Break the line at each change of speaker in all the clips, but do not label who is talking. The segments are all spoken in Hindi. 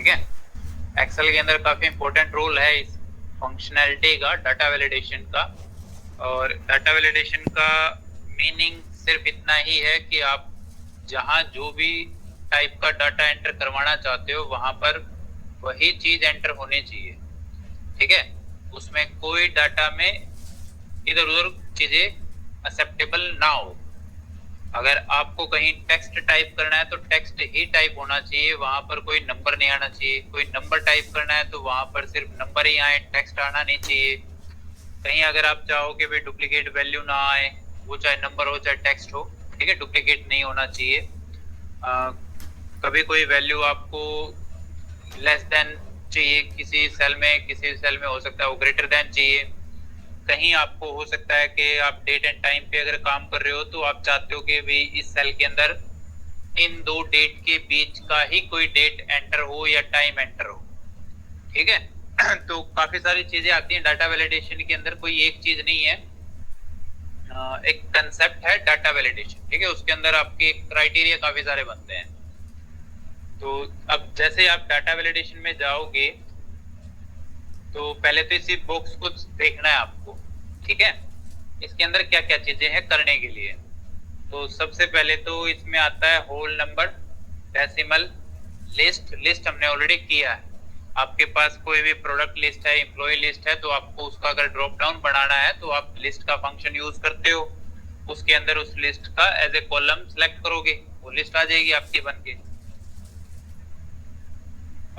ठीक है। एक्सेल के अंदर काफी इंपॉर्टेंट रोल है इस फंक्शनैलिटी का, डाटा वैलिडेशन का। और डाटा वैलिडेशन का मीनिंग सिर्फ इतना ही है कि आप जहां जो भी टाइप का डाटा एंटर करवाना चाहते हो वहां पर वही चीज एंटर होनी चाहिए। ठीक है, उसमें कोई डाटा में इधर उधर चीजें एक्सेप्टेबल ना हो। अगर आपको कहीं टेक्स्ट टाइप करना है तो टेक्स्ट ही टाइप होना चाहिए, वहां पर कोई नंबर नहीं आना चाहिए। कोई नंबर टाइप करना है तो वहां पर सिर्फ नंबर ही आए, टेक्स्ट आना नहीं चाहिए। कहीं अगर आप चाहो कि भाई डुप्लीकेट वैल्यू ना आए, वो चाहे नंबर हो चाहे टेक्स्ट हो, ठीक है, डुप्लीकेट नहीं होना चाहिए। कभी कोई वैल्यू आपको लेस देन चाहिए किसी सेल में, किसी सेल में हो सकता है वो ग्रेटर देन चाहिए। कहीं आपको हो सकता है कि आप डेट एंड टाइम पे अगर काम कर रहे हो तो आप चाहते हो कि भाई इस सेल के अंदर इन दो डेट के बीच का ही कोई डेट एंटर हो या टाइम एंटर हो। ठीक है तो काफी सारी चीजें आती हैं डाटा वैलिडेशन के अंदर, कोई एक चीज नहीं है। एक कंसेप्ट है डाटा वैलिडेशन, ठीक है, उसके अंदर आपके क्राइटेरिया काफी सारे बनते हैं। तो अब जैसे आप डाटा वैलिडेशन में जाओगे तो पहले तो इसी बॉक्स को देखना है आपको। ठीक है, इसके अंदर क्या क्या चीजें हैं करने के लिए। तो सबसे पहले तो इसमें आता है whole number, decimal, list. List हमने ऑलरेडी किया है। आपके पास कोई भी प्रोडक्ट लिस्ट है, एम्प्लॉय लिस्ट है, तो आपको उसका अगर ड्रॉप डाउन बनाना है तो आप लिस्ट का फंक्शन यूज करते हो। उसके अंदर उस लिस्ट का एज ए कॉलम सेलेक्ट करोगे, वो लिस्ट आ जाएगी आपकी बन के।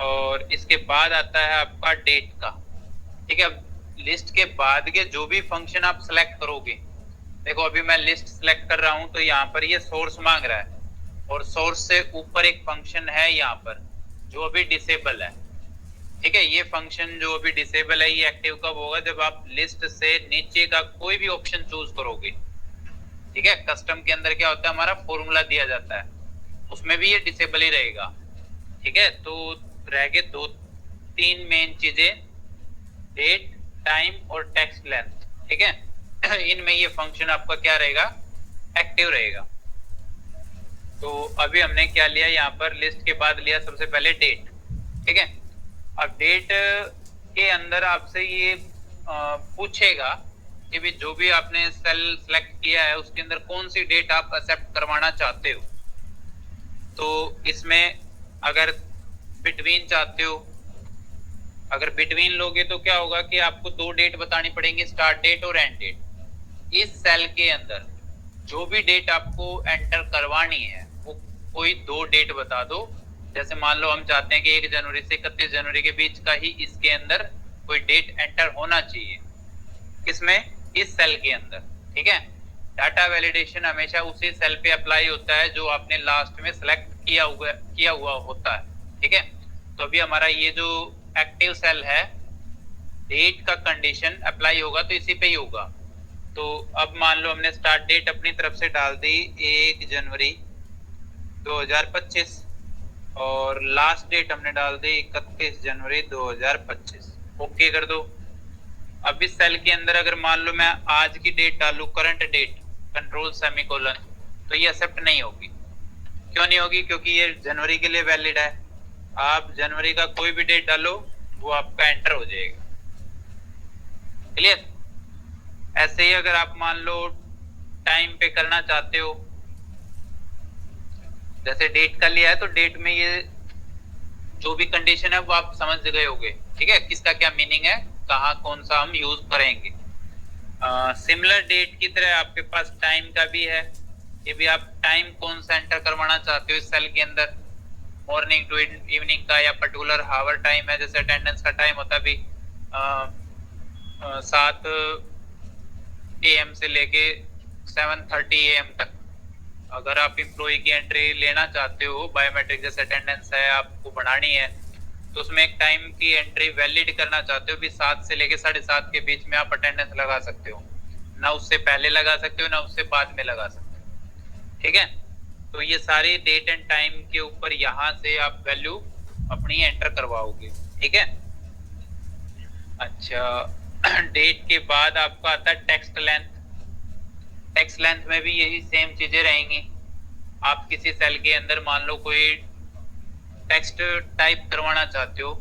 और इसके बाद आता है आपका डेट का। ठीक है, अब लिस्ट के बाद के जो भी फंक्शन आप सेलेक्ट करोगे, देखो अभी मैं लिस्ट सेलेक्ट कर रहा हूं तो यहाँ पर ये सोर्स मांग रहा है, और सोर्स से ऊपर एक फंक्शन है यहाँ पर जो अभी डिसेबल है। ठीक है, ये फंक्शन जो अभी डिसेबल है ये एक्टिव कब होगा, जब आप लिस्ट से नीचे का कोई भी ऑप्शन चूज करोगे। ठीक है, कस्टम के अंदर क्या होता है, हमारा फॉर्मूला दिया जाता है, उसमें भी ये डिसेबल ही रहेगा। ठीक है, तो रह गए दो तीन मेन चीजें, डेट, टाइम और टेक्स्ट लेंथ। ठीक है इनमें ये फंक्शन आपका क्या रहेगा, एक्टिव रहेगा। तो अभी हमने क्या लिया यहाँ पर, लिस्ट के बाद लिया सबसे पहले डेट। ठीक है, अब डेट के अंदर आपसे ये पूछेगा कि भी जो भी आपने सेल सेलेक्ट किया है उसके अंदर कौन सी डेट आप एक्सेप्ट करवाना चाहते हो। तो इसमें अगर बिटवीन चाहते हो, अगर बिटवीन लोगे तो क्या होगा कि आपको दो डेट बतानी पड़ेंगी, स्टार्ट डेट और एंड डेट। इस सेल के अंदर जो भी डेट आपको एंटर करवानी है वो कोई दो डेट बता दो। जैसे मान लो हम चाहते हैं कि 1 जनवरी से 31 जनवरी के बीच का ही इसके अंदर कोई डेट एंटर होना चाहिए, किसमें, इस सेल के अंदर। ठीक है, डाटा वैलिडेशन हमेशा उसी सेल पे अप्लाई होता है जो आपने लास्ट में सेलेक्ट किया हुआ होता है। ठीक है, तो अभी हमारा ये जो एक्टिव सेल है, डेट का कंडीशन अप्लाई होगा तो इसी पे ही होगा। तो अब मान लो हमने स्टार्ट डेट अपनी तरफ से डाल दी 1 जनवरी 2025 और लास्ट डेट हमने डाल दी 31 जनवरी 2025। ओके कर दो। अब इस सेल के अंदर अगर मान लो मैं आज की डेट डालू, करंट डेट, कंट्रोल सेमीकोलन, तो ये एक्सेप्ट नहीं होगी। क्यों नहीं होगी, क्योंकि ये जनवरी के लिए वैलिड है। आप जनवरी का कोई भी डेट डालो वो आपका एंटर हो जाएगा। क्लियर। ऐसे ही अगर आप मान लो टाइम पे करना चाहते हो, जैसे डेट का लिया है तो डेट में ये जो भी कंडीशन है वो आप समझ गए होंगे। ठीक है, किसका क्या मीनिंग है, कहाँ कौन सा हम यूज करेंगे। सिमिलर डेट की तरह आपके पास टाइम का भी है, कि भी आप टाइम कौन सा एंटर करवाना चाहते हो इस सेल के अंदर, मॉर्निंग टू इवनिंग का या पर्टिकुलर हावर टाइम है, जैसे अटेंडेंस का टाइम होता भी 7 AM से लेके 7:30 AM तक। अगर आप एम्प्लॉय की एंट्री लेना चाहते हो, बायोमेट्रिक जैसे अटेंडेंस है आपको बढ़ानी है, तो उसमें एक टाइम की एंट्री वैलिड करना चाहते हो भी 7 से लेके 7:30 के बीच में आप अटेंडेंस लगा सकते हो, ना उससे पहले लगा सकते हो ना उससे बाद में लगा सकते हो। ठीक है, तो ये सारी डेट एंड टाइम के ऊपर यहाँ से आप वैल्यू अपनी एंटर करवाओगे। ठीक है, अच्छा डेट के बाद आपका आता है टेक्स्ट लेंथ। टेक्स्ट लेंथ में भी यही सेम चीजें रहेंगी। आप किसी सेल के अंदर मान लो कोई टेक्स्ट टाइप करवाना चाहते हो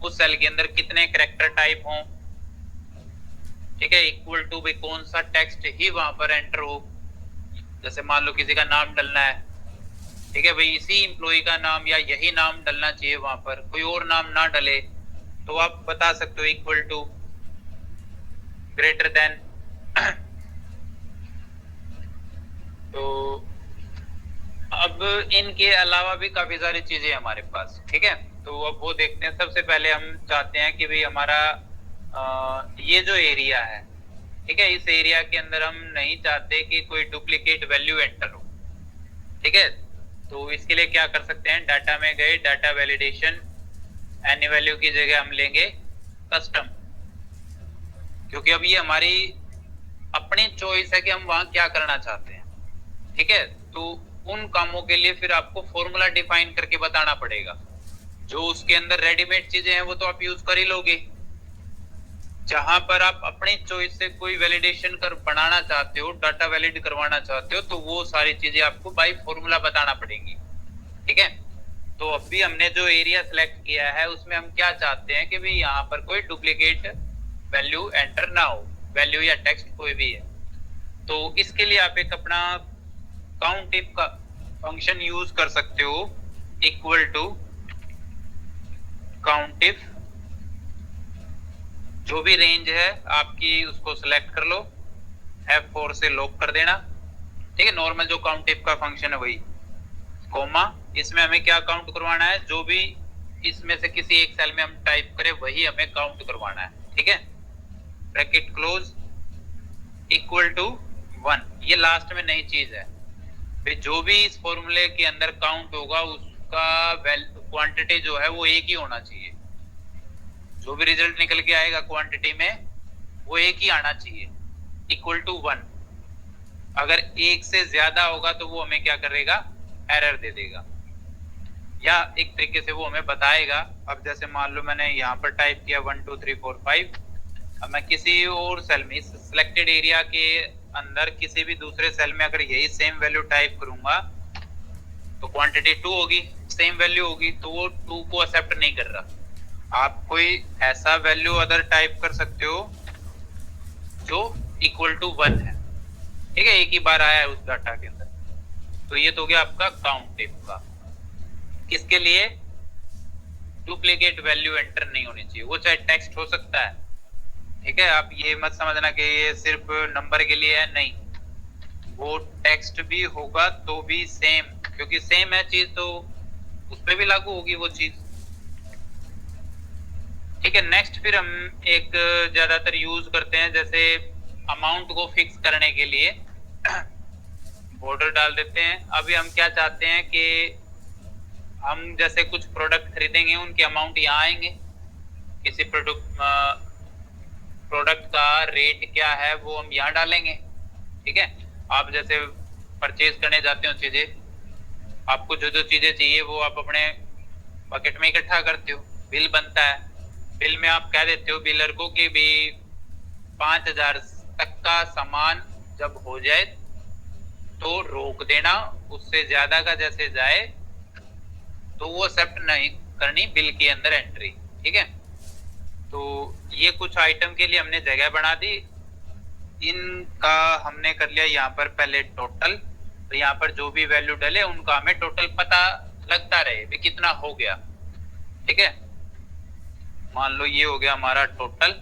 उस सेल के अंदर कितने कैरेक्टर टाइप हों, ठीक है, इक्वल टू भी कौन सा टेक्स्ट ही वहां पर एंटर हो। जैसे मान लो किसी का नाम डलना है, ठीक है भाई, इसी इम्प्लॉय का नाम या यही नाम डलना चाहिए, वहां पर कोई और नाम ना डले, तो आप बता सकते हो इक्वल टू, ग्रेटर देन। तो अब इनके अलावा भी काफी सारी चीजें हमारे पास, ठीक है, तो अब वो देखते हैं। सबसे पहले हम चाहते हैं कि भाई हमारा ये जो एरिया है, ठीक है, इस एरिया के अंदर हम नहीं चाहते कि कोई डुप्लीकेट वैल्यू एंटर हो, ठीक है। तो इसके लिए क्या कर सकते हैं, डाटा में गए, डाटा वैलिडेशन, एनी वैल्यू की जगह हम लेंगे कस्टम, क्योंकि अब ये हमारी अपनी चॉइस है कि हम वहां क्या करना चाहते हैं, ठीक है। तो उन कामों के लिए फिर आपको फॉर्मूला डिफाइन करके बताना पड़ेगा। जो उसके अंदर रेडीमेड चीजें हैं वो तो आप यूज कर ही लोगे, जहां पर आप अपनी चॉइस से कोई वैलिडेशन कर बनाना चाहते हो, डाटा वैलिड करवाना चाहते हो, तो वो सारी चीजें आपको बाय फॉर्मूला बताना पड़ेगी, ठीक है। तो अभी हमने जो एरिया सिलेक्ट किया है उसमें हम क्या चाहते हैं कि भाई यहाँ पर कोई डुप्लीकेट वैल्यू एंटर ना हो, वैल्यू या टेक्स्ट कोई भी है। तो इसके लिए आप एक अपना काउंट इफ का फंक्शन यूज कर सकते हो, इक्वल टू काउंट इफ, जो भी रेंज है आपकी उसको सिलेक्ट कर लो, F4 से लॉक कर देना, ठीक है। नॉर्मल जो काउंट इफ का फंक्शन है वही, कोमा, इसमें हमें क्या काउंट करवाना है, जो भी इसमें से किसी एक सेल में हम टाइप करें वही हमें काउंट करवाना है, ठीक है। ब्रैकेट क्लोज, इक्वल टू 1, ये लास्ट में नई चीज है। फिर जो भी इस फॉर्मूले के अंदर काउंट होगा उसका क्वांटिटी जो है वो एक ही होना चाहिए, जो भी रिजल्ट निकल के आएगा क्वांटिटी में वो एक ही आना चाहिए, इक्वल टू 1। अगर एक से ज्यादा होगा तो वो हमें क्या करेगा, एरर दे देगा, या एक तरीके से वो हमें बताएगा। अब जैसे मान लो मैंने यहाँ पर टाइप किया 1 2 3 4 5, अब मैं किसी और सेल में, इस सिलेक्टेड एरिया के अंदर किसी भी दूसरे सेल में अगर यही सेम वैल्यू टाइप करूंगा तो क्वांटिटी 2 होगी, सेम वैल्यू होगी, तो वो 2 को एक्सेप्ट नहीं कर रहा। आप कोई ऐसा वैल्यू अदर टाइप कर सकते हो जो इक्वल टू 1 है, ठीक है, एक ही बार आया है उस डाटा के अंदर। तो ये तो हो गया आपका काउंट इफ का। किसके लिए, डुप्लीकेट वैल्यू एंटर नहीं होनी चाहिए, वो चाहे टेक्स्ट हो सकता है, ठीक है। आप ये मत समझना कि ये सिर्फ नंबर के लिए है, नहीं, वो टेक्स्ट भी होगा तो भी सेम, क्योंकि सेम है चीज तो उस पर भी लागू होगी वो चीज, ठीक है। नेक्स्ट फिर हम एक ज्यादातर यूज करते हैं, जैसे अमाउंट को फिक्स करने के लिए बॉर्डर डाल देते हैं। अभी हम क्या चाहते हैं कि हम जैसे कुछ प्रोडक्ट खरीदेंगे उनके अमाउंट यहाँ आएंगे, किसी प्रोडक्ट का रेट क्या है वो हम यहाँ डालेंगे, ठीक है। आप जैसे परचेज करने जाते हो चीजें, आपको जो जो चीजें चाहिए वो आप अपने बकेट में इकट्ठा करते हो, बिल बनता है, बिल में आप कह देते हो बिलर को कि भी 5000 तक का सामान जब हो जाए तो रोक देना, उससे ज्यादा का जैसे जाए तो वो एक्सेप्ट नहीं करनी बिल के अंदर एंट्री, ठीक है। तो ये कुछ आइटम के लिए हमने जगह बना दी, इनका हमने कर लिया यहाँ पर पहले टोटल, तो यहाँ पर जो भी वैल्यू डले उनका हमें टोटल पता लगता रहे भी कितना हो गया, ठीक है। मान लो ये हो गया हमारा टोटल,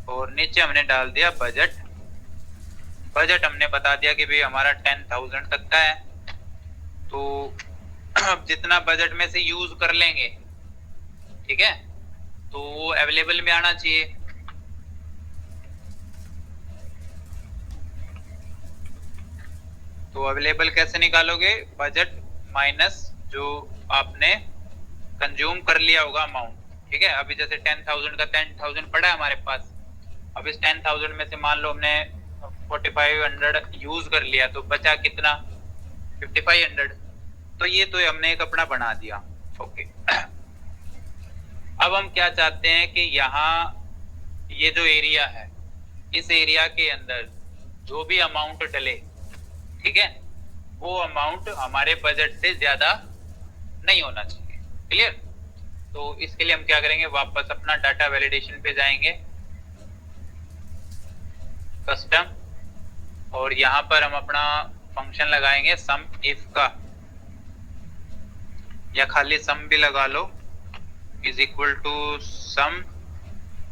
और नीचे हमने डाल दिया बजट। बजट हमने बता दिया कि भाई हमारा 10,000 तक का है, तो अब जितना बजट में से यूज कर लेंगे, ठीक है, तो वो अवेलेबल में आना चाहिए। तो अवेलेबल कैसे निकालोगे, बजट माइनस जो आपने कंज्यूम कर लिया होगा अमाउंट, ठीक है। अभी जैसे 10,000 का 10,000 पड़ा है हमारे पास, अब इस 10,000 में से मान लो हमने 4500 यूज कर लिया, तो बचा कितना, 5500। तो ये तो हमने एक अपना बना दिया, ओके। अब हम क्या चाहते हैं कि यहाँ ये जो एरिया है, इस एरिया के अंदर जो भी अमाउंट डले, ठीक है, वो अमाउंट हमारे बजट से ज्यादा नहीं होना चाहिए, क्लियर। तो इसके लिए हम क्या करेंगे, वापस अपना डाटा वैलिडेशन पे जाएंगे, कस्टम, और यहाँ पर हम अपना फंक्शन लगाएंगे सम इफ का, या खाली सम भी लगा लो, इज इक्वल टू सम।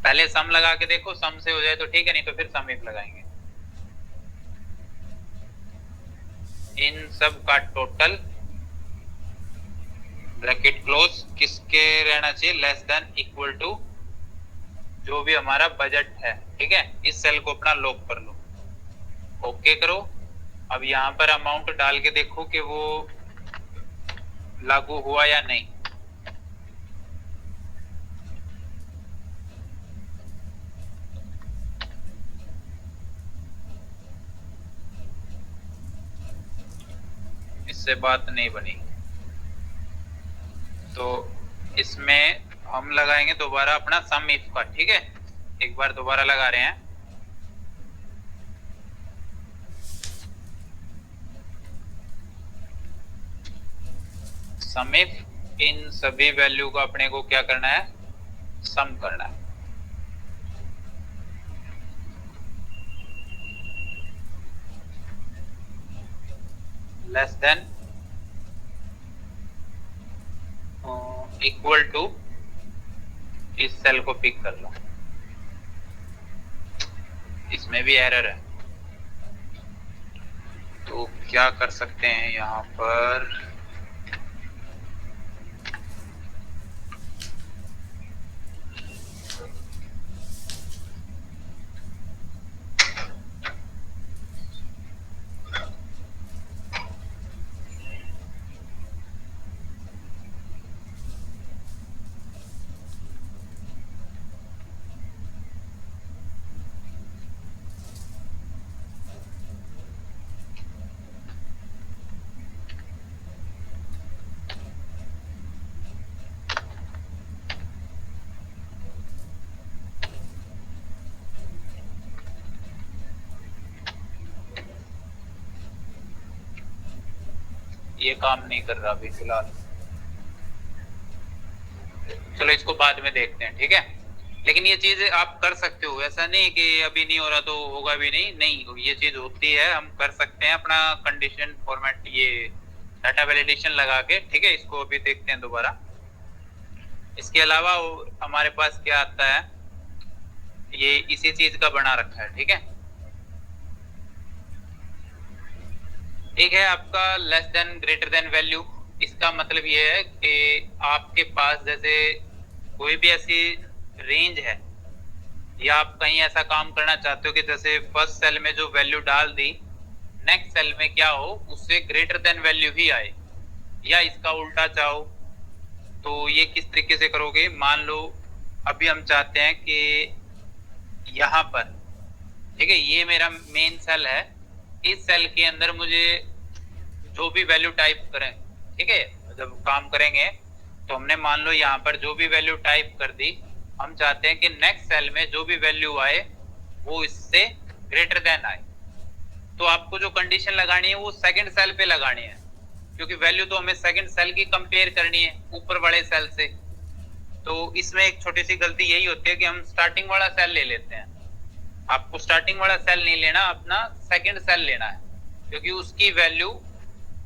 पहले सम लगा के देखो, सम से हो जाए तो ठीक है, नहीं तो फिर सम इफ लगाएंगे। इन सब का टोटल ब्रैकेट क्लोज किसके रहना चाहिए, लेस देन इक्वल टू जो भी हमारा बजट है। ठीक है, इस सेल को अपना लॉक कर लो, ओके करो। अब यहाँ पर अमाउंट डाल के देखो कि वो लागू हुआ या नहीं। इससे बात नहीं बनी, तो इसमें हम लगाएंगे दोबारा अपना सम इफ का। ठीक है, एक बार दोबारा लगा रहे हैं, सम इफ इन सभी वैल्यू को अपने को क्या करना है, सम करना है। लेस देन इक्वल टू, इस सेल को पिक कर लो, इसमें भी एरर है। तो क्या कर सकते हैं यहाँ पर, ये काम नहीं कर रहा अभी फिलहाल, चलो इसको बाद में देखते हैं। ठीक है, लेकिन ये चीज आप कर सकते हो, ऐसा नहीं कि अभी नहीं हो रहा तो होगा भी नहीं, नहीं ये चीज होती है, हम कर सकते हैं अपना कंडीशन फॉर्मेट, ये डाटा वैलिडेशन लगा के। ठीक है, इसको अभी देखते हैं दोबारा। इसके अलावा हमारे पास क्या आता है, ये इसी चीज का बना रखा है। ठीक है, एक है आपका less than greater than value. इसका मतलब ये है कि आपके पास जैसे कोई भी ऐसी रेंज है, या आप कहीं ऐसा काम करना चाहते हो कि जैसे फर्स्ट सेल में जो वैल्यू डाल दी, नेक्स्ट सेल में क्या हो, उससे ग्रेटर देन वैल्यू ही आए, या इसका उल्टा चाहो तो ये किस तरीके से करोगे। मान लो अभी हम चाहते हैं कि यहाँ पर, ठीक है, ये मेरा मेन सेल है, इस सेल के अंदर मुझे जो भी वैल्यू टाइप करें, ठीक है, जब काम करेंगे तो हमने मान लो यहाँ पर जो भी वैल्यू टाइप कर दी, हम चाहते हैं कि नेक्स्ट सेल में जो भी वैल्यू आए वो इससे ग्रेटर देन आए। तो आपको जो कंडीशन लगानी है वो सेकंड सेल पे लगानी है, क्योंकि वैल्यू तो हमें सेकंड सेल की कंपेयर करनी है ऊपर वाले सेल से। तो इसमें एक छोटी सी गलती यही होती है कि हम स्टार्टिंग वाला सेल ले लेते हैं। आपको स्टार्टिंग वाला सेल नहीं लेना, अपना सेकंड सेल लेना है, क्योंकि उसकी वैल्यू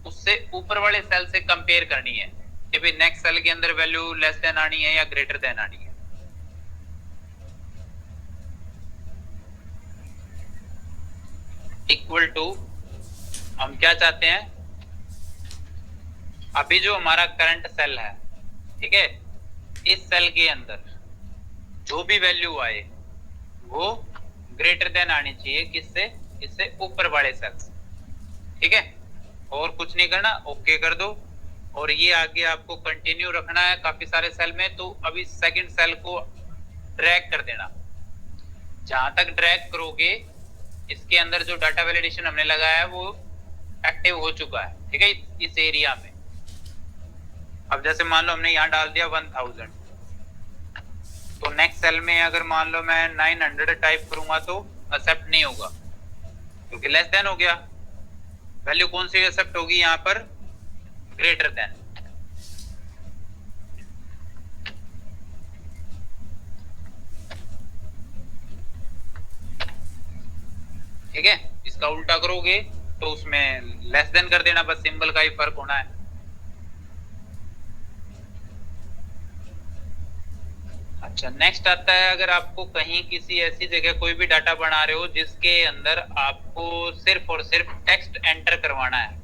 उससे ऊपर वाले सेल से कंपेयर करनी है कि भाई नेक्स्ट सेल के अंदर वैल्यू लेस देन आनी है या ग्रेटर देन आनी है। इक्वल टू हम क्या चाहते हैं, अभी जो हमारा करंट सेल है, ठीक है, इस सेल के अंदर जो भी वैल्यू आए वो ग्रेटर देन आनी चाहिए किससे, इससे ऊपर वाले सेल से। ठीक है, और कुछ नहीं करना, ओके कर दो। और ये आगे आपको कंटिन्यू रखना है काफी सारे सेल में। तो अभी सेकंड सेल को ड्रैग कर देना, जहां तक ड्रैग करोगे इसके अंदर जो डाटा वैलिडेशन हमने लगाया है वो एक्टिव हो चुका है। ठीक है, इस एरिया में। अब जैसे मान लो हमने यहाँ डाल दिया 1000, तो नेक्स्ट सेल में अगर मान लो मैं 900 टाइप करूंगा तो एक्सेप्ट नहीं होगा, क्योंकि लेस देन हो गया। वैल्यू कौन सी एक्सेप्ट होगी यहाँ पर, ग्रेटर देन। ठीक है, इसका उल्टा करोगे तो उसमें लेस देन कर देना, बस सिंबल का ही फर्क होना है। अच्छा, नेक्स्ट आता है, अगर आपको कहीं किसी ऐसी जगह कोई भी डाटा बना रहे हो जिसके अंदर आपको सिर्फ और सिर्फ टेक्स्ट एंटर करवाना है।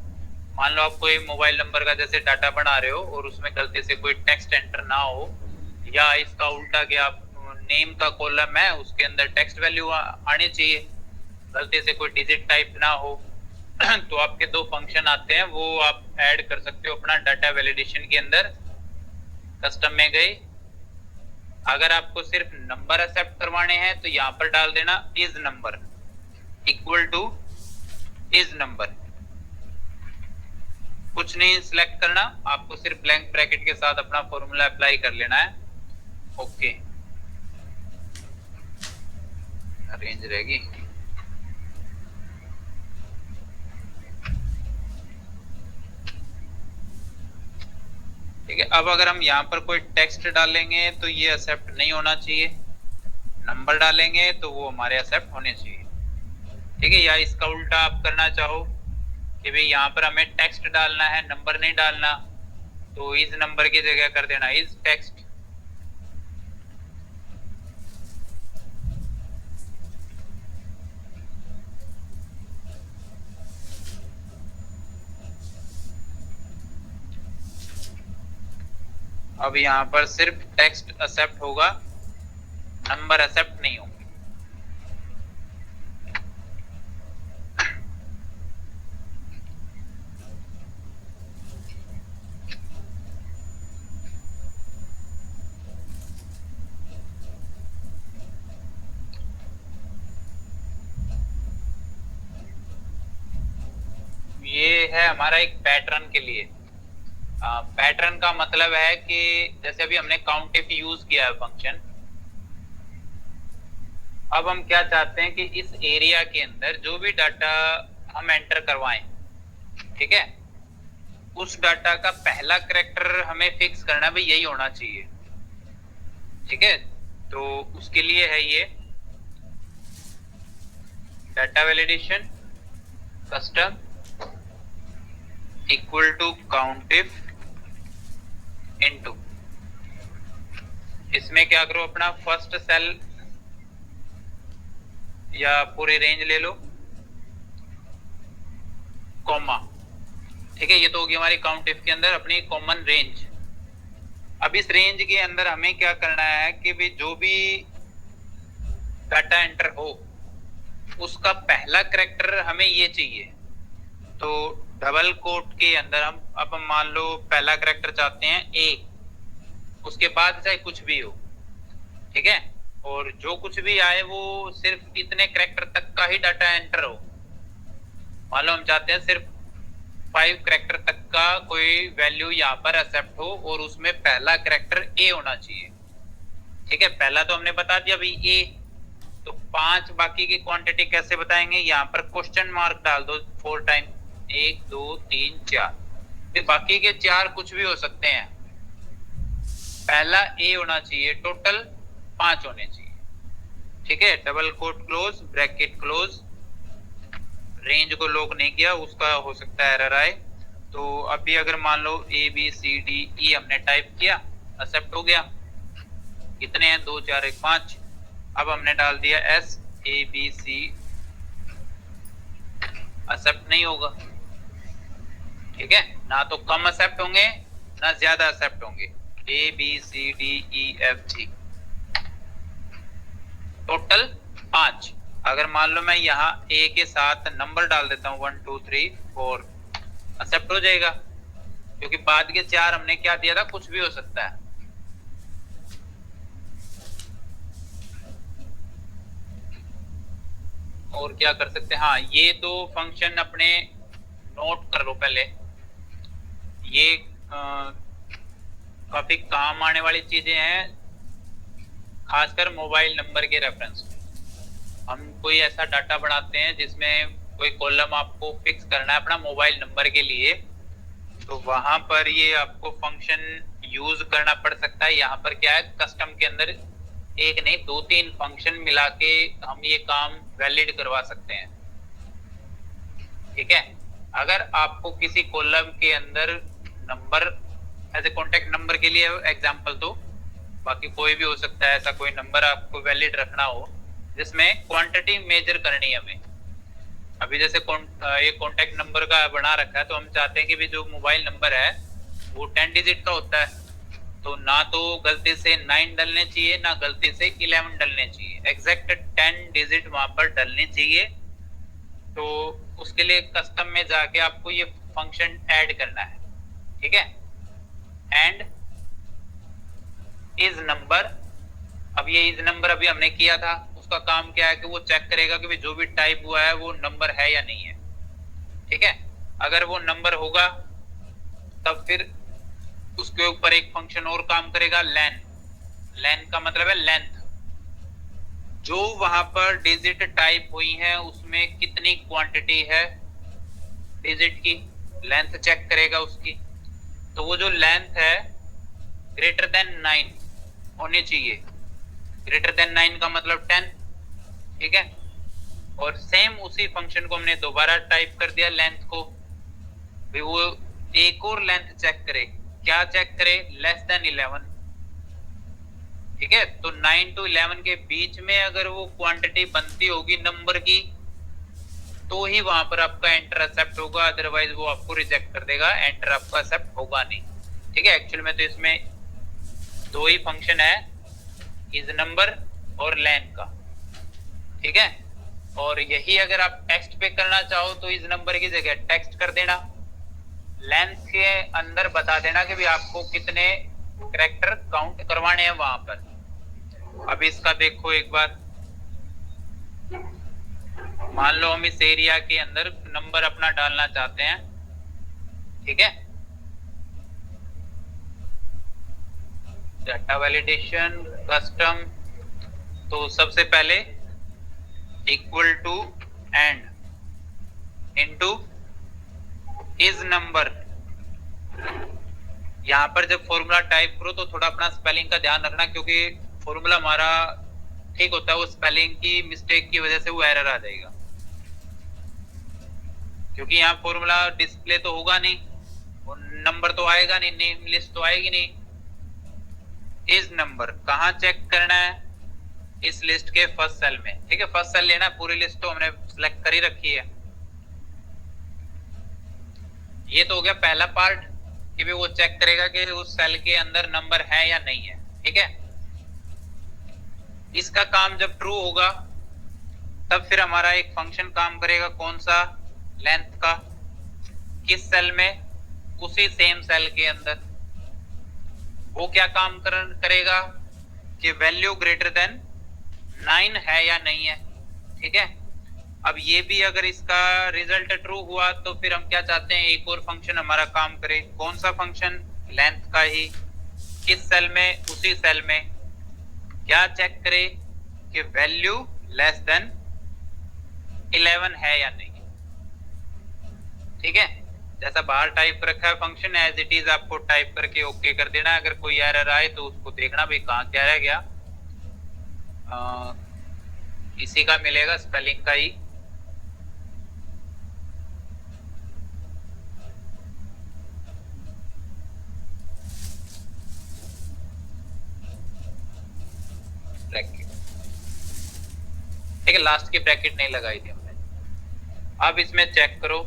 मान लो आप कोई मोबाइल नंबर का जैसे डाटा बना रहे हो और उसमें गलती से कोई टेक्स्ट एंटर ना हो, या इसका उल्टा कि आप नेम का कॉलम है उसके अंदर टेक्स्ट वैल्यू आनी चाहिए, गलती से कोई डिजिट टाइप ना हो तो आपके दो फंक्शन आते हैं, वो आप ऐड कर सकते हो अपना डाटा वैलिडेशन के अंदर। कस्टम में गए, अगर आपको सिर्फ नंबर एक्सेप्ट करवाने हैं तो यहां पर डाल देना is number equal two is number, कुछ नहीं सिलेक्ट करना, आपको सिर्फ ब्लैंक ब्रैकेट के साथ अपना फॉर्मूला अप्लाई कर लेना है। ओके, रेंज रहेगी। ठीक है, अब अगर हम यहाँ पर कोई टेक्स्ट डालेंगे तो ये एक्सेप्ट नहीं होना चाहिए, नंबर डालेंगे तो वो हमारे एक्सेप्ट होने चाहिए। ठीक है, या इसका उल्टा आप करना चाहो कि भाई यहाँ पर हमें टेक्स्ट डालना है, नंबर नहीं डालना, तो इस नंबर की जगह कर देना इस टेक्स्ट। अब यहाँ पर सिर्फ टेक्स्ट एक्सेप्ट होगा, नंबर एक्सेप्ट नहीं होगा। ये है हमारा एक पैटर्न के लिए। पैटर्न का मतलब है कि जैसे अभी हमने काउंट इफ यूज किया है फंक्शन, अब हम क्या चाहते हैं कि इस एरिया के अंदर जो भी डाटा हम एंटर करवाएं, ठीक है, उस डाटा का पहला कैरेक्टर हमें फिक्स करना भाई यही होना चाहिए। ठीक है, तो उसके लिए है ये data validation custom equal to count if into, इसमें क्या करो, अपना फर्स्ट सेल या पूरी रेंज ले लो, कॉमा। ठीक है, ये तो होगी हमारी काउंट इफ के अंदर अपनी कॉमन रेंज। अब इस रेंज के अंदर हमें क्या करना है कि भाई जो भी डाटा एंटर हो उसका पहला कैरेक्टर हमें ये चाहिए। तो डबल कोट के अंदर हम मान लो पहला कैरेक्टर चाहते हैं ए, उसके बाद चाहे कुछ भी हो, ठीक है, और जो कुछ भी आए वो सिर्फ इतने कैरेक्टर तक का ही डाटा एंटर हो। मान लो हम चाहते हैं सिर्फ 5 कैरेक्टर तक का कोई वैल्यू यहाँ पर एक्सेप्ट हो और उसमें पहला कैरेक्टर ए होना चाहिए। ठीक है, पहला तो हमने बता दिया भाई ए, तो 5 बाकी की क्वांटिटी कैसे बताएंगे, यहाँ पर क्वेश्चन मार्क डाल दो 4 टाइम, 1 2 3 4, फिर बाकी के 4 कुछ भी हो सकते हैं, पहला ए होना चाहिए, टोटल 5 होने चाहिए। ठीक है, double quote close bracket close, range को लॉक नहीं किया, उसका हो सकता है एरर आए। तो अभी अगर मान लो ए बी सी डी ई हमने टाइप किया, एक्सेप्ट हो गया, कितने हैं 2 4 1 5, अब हमने डाल दिया S A B C, accept नहीं होगा। ठीक है, ना तो कम एक्सेप्ट होंगे ना ज्यादा एक्सेप्ट होंगे, A B C D E F G, total 5। अगर मान लो मैं यहाँ ए के साथ नंबर डाल देता हूँ 1 2 3 4, एक्सेप्ट हो जाएगा, क्योंकि बाद के 4 हमने क्या दिया था, कुछ भी हो सकता है। और क्या कर सकते हैं, हाँ ये दो फंक्शन अपने नोट कर लो पहले, ये काफी काम आने वाली चीजें हैं, खासकर मोबाइल नंबर के रेफरेंस में। हम कोई ऐसा डाटा बनाते हैं जिसमें कोई कॉलम आपको फिक्स करना है अपना मोबाइल नंबर के लिए, तो वहां पर ये आपको फंक्शन यूज करना पड़ सकता है। यहाँ पर क्या है, कस्टम के अंदर एक नहीं 2 3 फंक्शन मिला के हम ये काम वैलिड करवा सकते हैं। ठीक है। अगर आपको किसी कॉलम के अंदर number as a contact number के लिए एग्जांपल तो बाकी कोई भी हो सकता है, ऐसा कोई नंबर आपको वैलिड रखना हो जिसमें क्वांटिटी मेजर करनी है हमें। अभी जैसे ये कॉन्टेक्ट नंबर का बना रखा है तो हम चाहते हैं कि भी जो मोबाइल नंबर है वो 10 डिजिट का होता है, तो ना तो गलती से 9 डलने चाहिए ना गलती से 11 डलने चाहिए, एग्जैक्ट 10 डिजिट वहां पर डलनी चाहिए। तो उसके लिए कस्टम में जाके आपको ये फंक्शन ऐड करना है, ठीक है। एंड इज नंबर, अब ये इज नंबर अभी हमने किया था, उसका काम क्या है कि वो चेक करेगा कि जो भी टाइप हुआ है वो नंबर है या नहीं है, ठीक है। अगर वो नंबर होगा तब फिर उसके ऊपर एक फंक्शन और काम करेगा, लेन। लेन का मतलब है लेंथ, जो वहां पर डिजिट टाइप हुई है उसमें कितनी क्वांटिटी है डिजिट की, लेंथ चेक करेगा उसकी। तो वो जो लेंथ है ग्रेटर देन 9 होनी चाहिए, ग्रेटर देन 9 का मतलब 10, ठीक है। और सेम उसी फंक्शन को हमने दोबारा टाइप कर दिया लेंथ को, भी वो एक और लेंथ चेक करे, क्या चेक करे, लेस देन 11, ठीक है। तो 9 to 11 के बीच में अगर वो क्वांटिटी बनती होगी नंबर की तो ही वहां पर आपका एंटर एक्सेप्ट होगा, अदरवाइज वो आपको रिजेक्ट कर देगा, एंटर आपका एक्सेप्ट होगा नहीं, ठीक है। एक्चुअल में तो इसमें दो ही फंक्शन है, इज नंबर और लेन का, ठीक है। और यही अगर आप टेक्स्ट पे करना चाहो तो इस नंबर की जगह टेक्स्ट कर देना, लेंथ के अंदर बता देना कि भी आपको कितने कैरेक्टर काउंट करवाने हैं वहां पर। अब इसका देखो एक बार, मान लो हम इस एरिया के अंदर नंबर अपना डालना चाहते हैं, ठीक है। डाटा वैलिडेशन कस्टम, तो सबसे पहले equal to and into is number. यहां पर जब फॉर्मूला टाइप करो तो थोड़ा अपना स्पेलिंग का ध्यान रखना, क्योंकि फॉर्मूला हमारा ठीक होता है, वो स्पेलिंग की मिस्टेक की वजह से वो एरर आ जाएगा, क्योंकि यहाँ फॉर्मूला डिस्प्ले तो होगा नहीं, वो नंबर तो आएगा नहीं, नेम लिस्ट तो आएगी नहीं। इज नंबर कहाँ चेक करना है, इस लिस्ट के फर्स्ट सेल में, ठीक है। फर्स्ट सेल लेना, पूरी लिस्ट तो हमने सिलेक्ट कर ही रखी है। ये तो हो गया पहला पार्ट कि भी वो चेक करेगा कि उस सेल के अंदर नंबर है या नहीं है, ठीक है। इसका काम जब ट्रू होगा तब फिर हमारा एक फंक्शन काम करेगा, कौन सा, लेंथ का, किस सेल में, उसी सेम सेल के अंदर। वो क्या काम करेगा कि वैल्यू ग्रेटर देन 9 है या नहीं है, ठीक है। अब ये भी अगर इसका रिजल्ट ट्रू हुआ तो फिर हम क्या चाहते हैं, एक और फंक्शन हमारा काम करे, कौन सा फंक्शन, लेंथ का ही, किस सेल में, उसी सेल में, क्या चेक करे कि वैल्यू लेस देन 11 है या नहीं, ठीक है। जैसा बाहर टाइप रखा है फंक्शन एज इट इज आपको टाइप करके ओके कर देना। अगर कोई एरर आए तो उसको देखना भी कहाँ क्या रह गया, इसी का मिलेगा, स्पेलिंग का ही। ब्रैकेट, ठीक है, लास्ट की ब्रैकेट नहीं लगाई थी हमने। अब इसमें चेक करो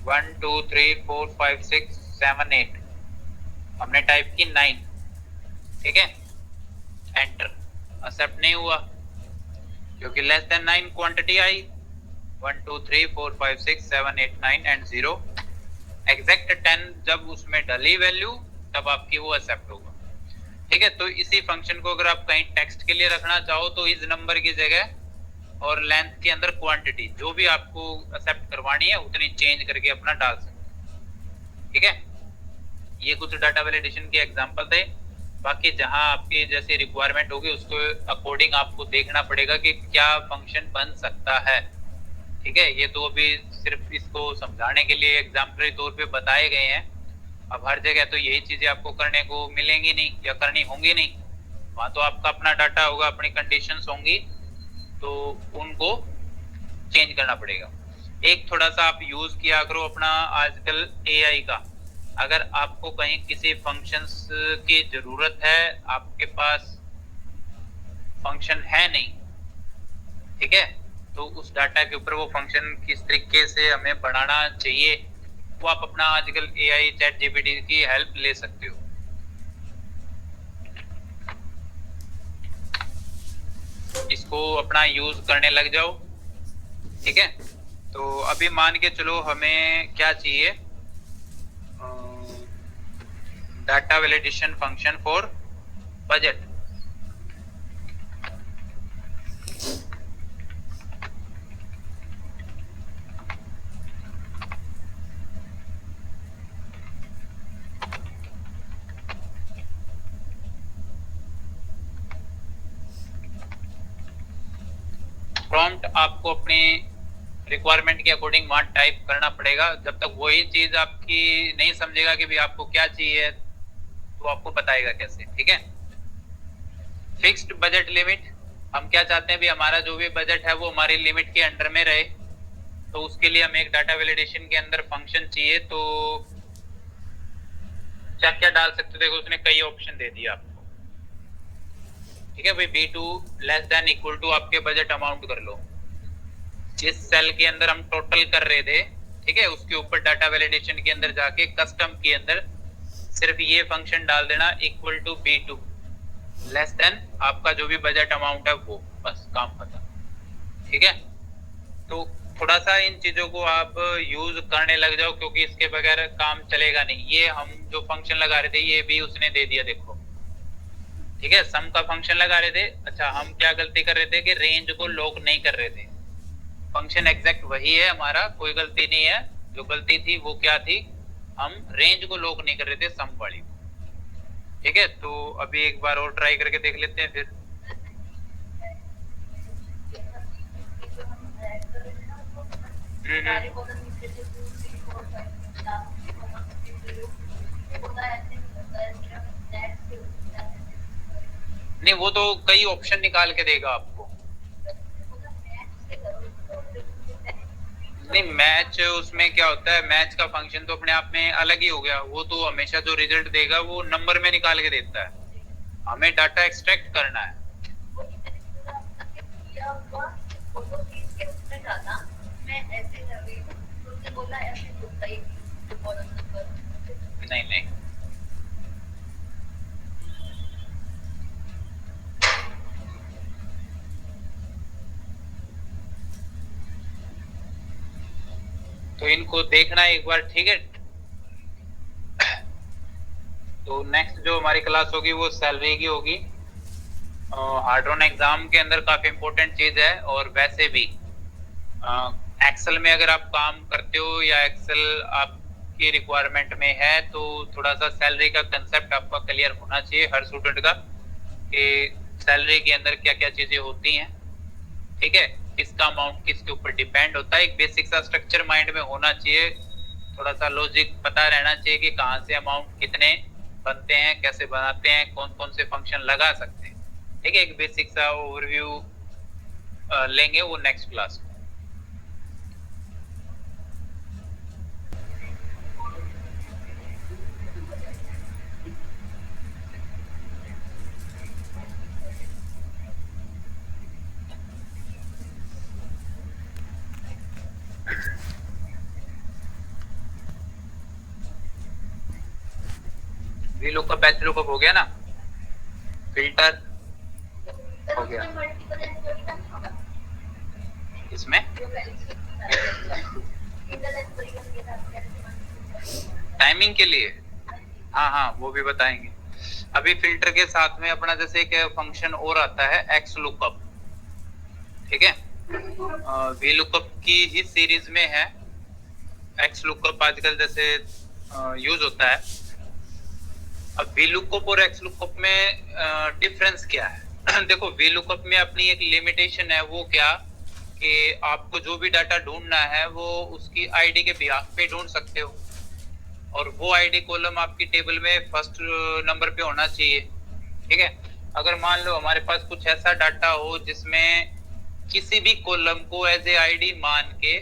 1 2 3 4 5 6 7 8, हमने टाइप की 9, ठीक है। एंटर, एक्सेप्ट नहीं हुआ क्योंकि less than 9 quantity I, 1 2 3 4 5 6 7 8 9 and 0, exact 10 जब उसमें डली वैल्यू तब आपकी वो एक्सेप्ट होगा, ठीक है। तो इसी फंक्शन को अगर आप कहीं टेक्स्ट के लिए रखना चाहो तो इस नंबर की जगह और लेंथ के अंदर क्वांटिटी जो भी आपको एक्सेप्ट करवानी है उतनी चेंज करके अपना डाल सकते, ठीक है। ये कुछ डाटा वैलिडेशन के एग्जांपल थे, बाकी जहां आपकी जैसी रिक्वायरमेंट होगी उसको अकॉर्डिंग आपको देखना पड़ेगा कि क्या फंक्शन बन सकता है, ठीक है। ये तो अभी सिर्फ इसको समझाने के लिए एग्जाम्पलरी तौर पे बताए गए हैं। अब हर जगह तो यही चीजें आपको करने को मिलेंगी नहीं या करनी होंगी नहीं, वहां तो आपका अपना डाटा होगा, अपनी कंडीशंस होंगी, तो उनको चेंज करना पड़ेगा। एक थोड़ा सा आप यूज किया करो अपना आजकल एआई का। अगर आपको कहीं किसी फंक्शंस की जरूरत है, आपके पास फंक्शन है नहीं, ठीक है, तो उस डाटा के ऊपर वो फंक्शन किस तरीके से हमें बनाना चाहिए, वो आप अपना आजकल एआई चैट जीपीटी की हेल्प ले सकते हो। इसको अपना यूज करने लग जाओ, ठीक है। तो अभी मान के चलो हमें क्या चाहिए, data validation function for budget. Prompt आपको अपनी रिक्वायरमेंट के अकॉर्डिंग वहां टाइप करना पड़ेगा। जब तक वही चीज आपकी नहीं समझेगा कि भाई आपको क्या चाहिए, तो आपको बताएगा कैसे, ठीक है। फिक्स्ड बजट लिमिट, हम क्या चाहते हैं भी हमारा जो भी बजट है वो हमारी लिमिट के अंडर में रहे, तो उसके लिए हमें एक डाटा वैलिडेशन के अंदर फंक्शन चाहिए। तो क्या क्या डाल सकते हो, देखो उसने कई ऑप्शन दे दिया आपको, ठीक है भाई। B2 less than equal to आपके बजट अमाउंट कर लो। जिस सेल के अंदर हम टोटल कर रहे थे, ठीक है, उसके ऊपर डाटा वैलिडेशन के अंदर जाके कस्टम के अंदर सिर्फ ये फंक्शन डाल देना, equal to B2 less then आपका जो भी बजट अमाउंट है वो, बस काम खत्म, ठीक है। तो थोड़ा सा इन चीजों को आप यूज करने लग जाओ, क्योंकि इसके बगैर काम चलेगा नहीं। ये हम जो फंक्शन लगा रहे थे ये भी उसने दे दिया, देखो, ठीक है, सम का फंक्शन लगा रहे थे। अच्छा, हम क्या गलती कर रहे थे कि रेंज को लॉक नहीं कर रहे थे। फंक्शन एग्जैक्ट वही है हमारा, कोई गलती नहीं है। जो गलती थी वो क्या थी, हम रेंज को लॉक नहीं कर रहे थे सम वाली, ठीक है। तो अभी एक बार और ट्राई करके देख लेते हैं फिर। नहीं, वो तो कई ऑप्शन निकाल के देगा आपको। नहीं, मैच उसमें क्या होता है, मैच का फंक्शन तो अपने आप में अलग ही हो गया। वो तो हमेशा जो रिजल्ट देगा वो नंबर में निकाल के देता है, हमें डाटा एक्सट्रैक्ट करना है। नहीं नहीं, तो इनको देखना एक बार, ठीक है। तो नेक्स्ट जो हमारी क्लास होगी वो सैलरी की होगी। हार्ड्रॉन एग्जाम के अंदर काफी इंपॉर्टेंट चीज है। और वैसे भी एक्सेल में अगर आप काम करते हो या एक्सेल आपकी रिक्वायरमेंट में है, तो थोड़ा सा सैलरी का कंसेप्ट आपका क्लियर होना चाहिए हर स्टूडेंट का, कि सैलरी के अंदर क्या क्या चीजें होती हैं, ठीक है, इसका अमाउंट किसके ऊपर डिपेंड होता है। एक बेसिक सा स्ट्रक्चर माइंड में होना चाहिए, थोड़ा सा लॉजिक पता रहना चाहिए कि कहाँ से अमाउंट कितने बनते हैं, कैसे बनाते हैं, कौन कौन से फंक्शन लगा सकते हैं, ठीक है। एक बेसिक सा ओवरव्यू लेंगे वो नेक्स्ट क्लास में। वी लुकअप एच लुकअप हो गया ना, फिल्टर हो गया इसमें। टाइमिंग के लिए, हाँ हाँ वो भी बताएंगे। अभी फिल्टर के साथ में अपना जैसे एक फंक्शन और आता है एक्स लुकअप, ठीक है। वी लुकअप की ही सीरीज में है एक्स लुकअप आजकल जैसे यूज होता है। अब वी लुकअप और एक्स लुकअप में डिफरेंस क्या है देखो, वी लुकअप में अपनी एक लिमिटेशन है, वो क्या कि आपको जो भी डाटा ढूंढना है वो उसकी आईडी के बिहाफ पे ढूंढ सकते हो, और वो आईडी कॉलम आपकी टेबल में फर्स्ट नंबर पे होना चाहिए, ठीक है। अगर मान लो हमारे पास कुछ ऐसा डाटा हो जिसमें किसी भी कॉलम को एज ए आईडी मान के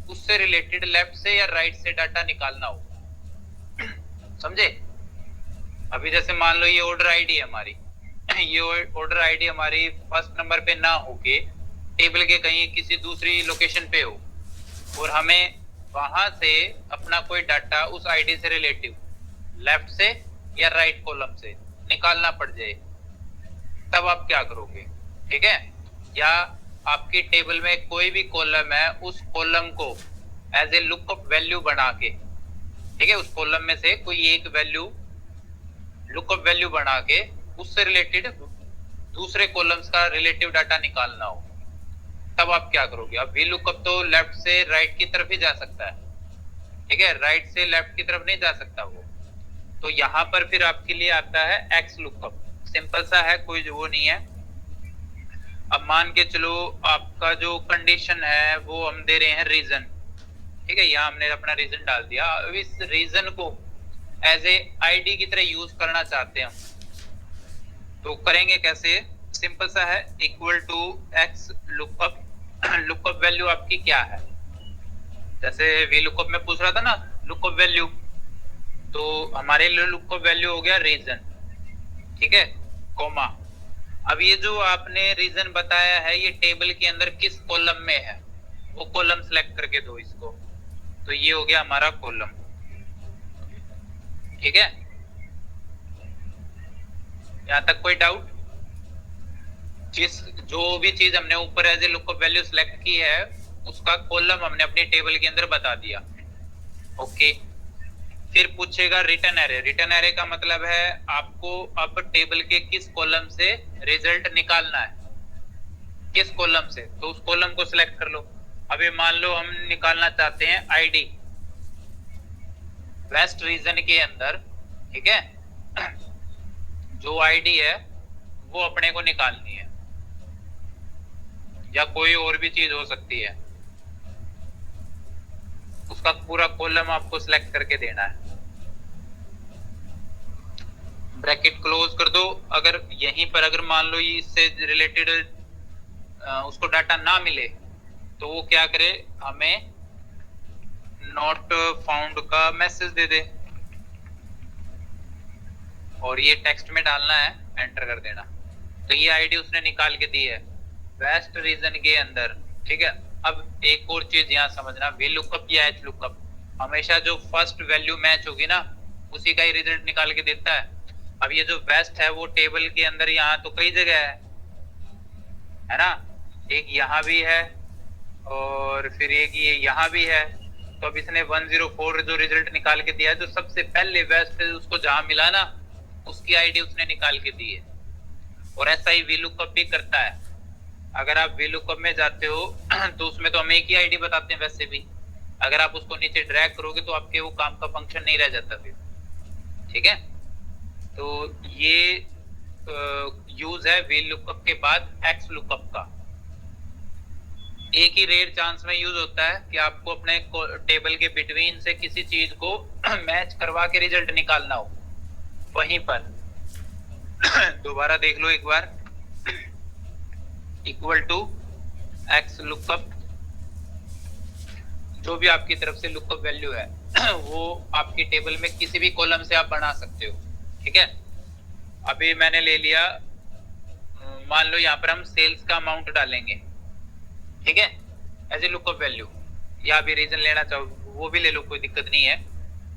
उससे रिलेटेड लेफ्ट से या राइट से डाटा निकालना होगा। समझे? अभी जैसे मान लो ये ऑर्डर आईडी है हमारी, ये ऑर्डर आईडी हमारी फर्स्ट नंबर पे ना होके टेबल के कहीं किसी दूसरी लोकेशन पे हो, और हमें वहां से अपना कोई डाटा उस आईडी से रिलेटिव लेफ्ट से या राइट कॉलम से निकालना पड़ जाए, तब आप क्या करोगे? ठीक है? या आपकी टेबल में कोई भी कॉलम है, उस कॉलम को एज ए लुकअप वैल्यू बना के, ठीक है, उस कॉलम में से कोई एक वैल्यू लुकअप वैल्यू बना के उससे रिलेटेड दूसरे कॉलम्स का रिलेटिव डाटा निकालना हो, तब आप क्या करोगे? अब वी लुकअप तो लेफ्ट से राइट की तरफ ही जा सकता है, ठीक है, राइट से लेफ्ट की तरफ नहीं जा सकता वो। तो यहाँ पर फिर आपके लिए आता है एक्स लुकअप। सिंपल सा है, कोई वो नहीं है। अब मान के चलो आपका जो कंडीशन है वो हम दे रहे हैं रीजन, ठीक है, यहाँ हमने अपना रीजन डाल दिया। अब इस रीजन को एज ए आईडी की तरह यूज करना चाहते हैं, तो करेंगे कैसे? सिंपल सा है, equal to X lookup. Lookup value आपकी क्या है? जैसे वी लुकअप में पूछ रहा था ना लुकअप वैल्यू, तो हमारे लिए लुकअप वैल्यू हो गया रीजन, ठीक है, कोमा। अब ये जो आपने रीजन बताया है ये टेबल के अंदर किस कॉलम में है, वो कॉलम सेलेक्ट करके दो इसको। तो ये हो गया हमारा कॉलम, ठीक है। यहां तक कोई डाउट? जिस जो भी चीज हमने ऊपर as a lookup value select की है उसका कॉलम हमने अपनी टेबल के अंदर बता दिया। ओके, फिर पूछेगा रिटर्न एरे। रिटर्न एरे का मतलब है आपको अब टेबल के किस कॉलम से रिजल्ट निकालना है, किस कॉलम से, तो उस कॉलम को सिलेक्ट कर लो। अभी मान लो हम निकालना चाहते हैं आईडी वेस्ट रीजन के अंदर, ठीक है, जो आईडी है वो अपने को निकालनी है, या कोई और भी चीज हो सकती है, उसका पूरा कॉलम आपको सिलेक्ट करके देना है। ब्रैकेट क्लोज कर दो। अगर यहीं पर अगर मान लो इससे रिलेटेड उसको डाटा ना मिले तो वो क्या करे, हमें नॉट फाउंड का मैसेज दे दे, और ये टेक्स्ट में डालना है, एंटर कर देना। तो ये आईडी उसने निकाल के दी है वेस्ट रीजन के अंदर, ठीक है। अब एक और चीज यहाँ समझना, वी लुकअप या एच लुकअप हमेशा जो फर्स्ट वैल्यू मैच होगी ना उसी का ही रिजल्ट निकाल के देता है। अब ये जो वेस्ट है वो टेबल के अंदर यहाँ तो कई जगह है ना, एक यहाँ भी है और फिर एक ये यहाँ भी है। तो अब इसने 104 जो रिजल्ट निकाल के दिया है, जो सबसे पहले वेस्ट उसको जहां मिला ना उसकी आईडी उसने निकाल के दी है। और ऐसा ही वी लुकअप भी करता है। अगर आप वी लुकअप में जाते हो तो उसमें तो हम एक ही आईडी बताते हैं वैसे भी, अगर आप उसको नीचे ड्रैग करोगे तो आपके वो काम का फंक्शन नहीं रह जाता फिर, ठीक है। तो ये यूज है वी लुकअप के बाद एक्स लुकअप का। एक ही रेयर चांस में यूज होता है कि आपको अपने टेबल के बिटवीन से किसी चीज को मैच करवा के रिजल्ट निकालना हो वहीं पर। दोबारा देख लो एक बार, इक्वल टू एक्स लुकअप, जो भी आपकी तरफ से लुकअप वैल्यू है वो आपकी टेबल में किसी भी कॉलम से आप बना सकते हो, ठीक है। अभी मैंने ले लिया, मान लो यहाँ पर हम सेल्स का अमाउंट डालेंगे, ठीक है, एज ए लुकअप वैल्यू, या भी रीजन लेना चाहो वो भी ले लो, कोई दिक्कत नहीं है।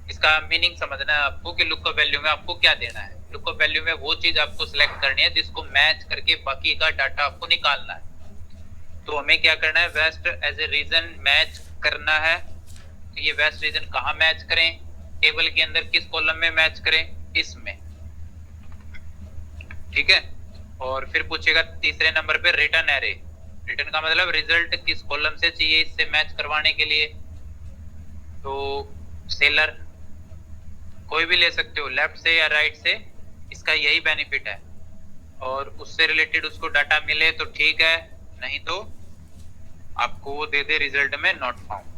इसका मीनिंग समझना है आपको कि लुकअप वैल्यू में आपको क्या देना है। लुकअप वैल्यू में वो चीज आपको सिलेक्ट करनी है जिसको मैच करके बाकी का डाटा आपको निकालना है। तो हमें क्या करना है, west as a region match करना है। तो ये वेस्ट रीजन कहाँ मैच करें, टेबल के अंदर किस कॉलम में मैच करें, इसमें, ठीक है। और फिर पूछेगा तीसरे नंबर पे रिटर्न एरे। रिटर्न का मतलब रिजल्ट किस कॉलम से चाहिए इससे मैच करवाने के लिए। तो सेलर कोई भी ले सकते हो, लेफ्ट से या राइट से, इसका यही बेनिफिट है। और उससे रिलेटेड उसको डाटा मिले तो ठीक है, नहीं तो आपको वो दे दे रिजल्ट में नॉट फाउंड।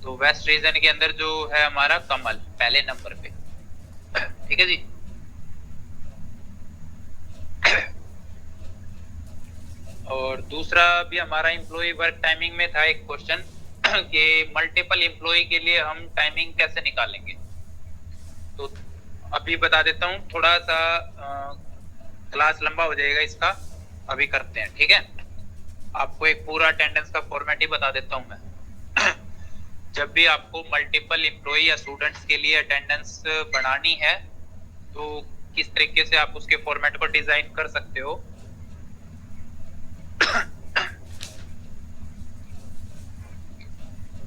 तो वेस्ट रीजन के अंदर जो है हमारा कमल पहले नंबर पे, ठीक है जी। और दूसरा भी हमारा एम्प्लॉय वर्क टाइमिंग में था एक क्वेश्चन कि मल्टीपल एम्प्लॉय के लिए हम टाइमिंग कैसे निकालेंगे। तो अभी बता देता हूँ, थोड़ा सा क्लास लंबा हो जाएगा इसका, अभी करते हैं, ठीक है। आपको एक पूरा अटेंडेंस का फॉर्मेट ही बता देता हूँ मैं। जब भी आपको मल्टीपल एम्प्लॉय या स्टूडेंट्स के लिए अटेंडेंस बनानी है तो किस तरीके से आप उसके फॉर्मेट को डिजाइन कर सकते हो।